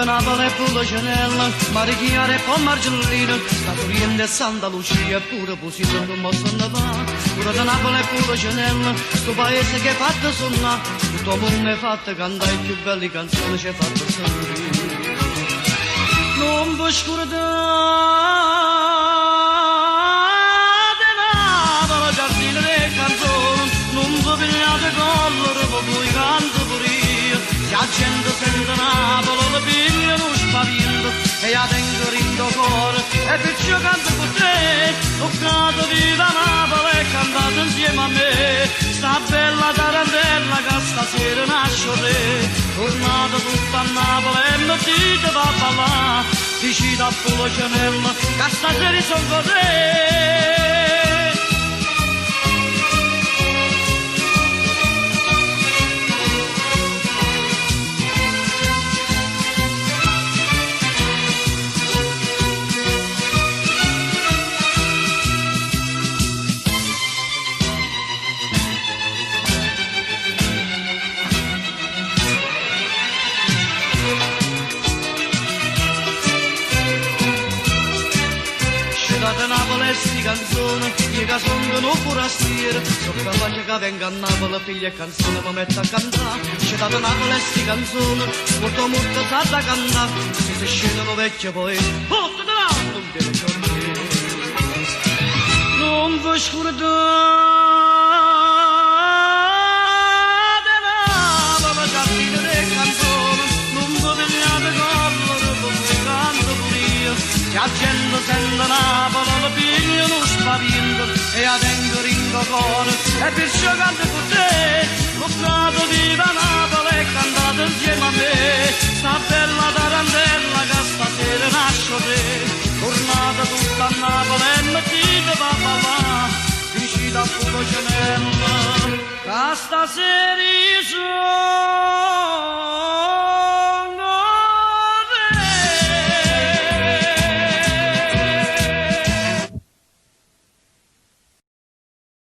da Napoli e Pulocenella, Marichiare e Pommargellino, sta Oriente e Santa Lucia, pure Posito non possono fare. Pure da Napoli e Pulocenella, sto paese che è fatto suonare, tutto il mondo è fatto cantare, i più belli canzoni ci è fatto sorridere. Non vi scordate Napoli, giardino delle canzoni, non vi pigliate collore, voi canto pure io. Se la gente sente Napoli, la piglia non spavento, e la tengo rindo cuore, e perciò canto con te. Toccate viva Napoli e cantate insieme a me, sta bella tarantella che stasera nasce re. Tornate tutta a Napoli e mi dite va a ballare, vicino a Pulocenella, che stasera sono con te. Da Napoli e sti canzoni, io che sono un forastiero, so campagna che venga a Napoli, figlia e canzone mi metto a cantare. C'è da Napoli e sti canzoni, molto molto sa da cantare, se si scendono vecchie poi, porta da non ti ricordi. Non vi scordate Napoli, giardino delle canzoni, non vi pigliate collore, come canto pure io. Se la gente sente Napoli, la piglia non spavento, e la tengo rindo cuore, e perciò canto con te. Toccate viva Napoli e cantate insieme a me, sta bella tarantella che stasera nasce te. Tornate tutta a Napoli e mi dite va a ballare, vicino a Pulocenella, che stasera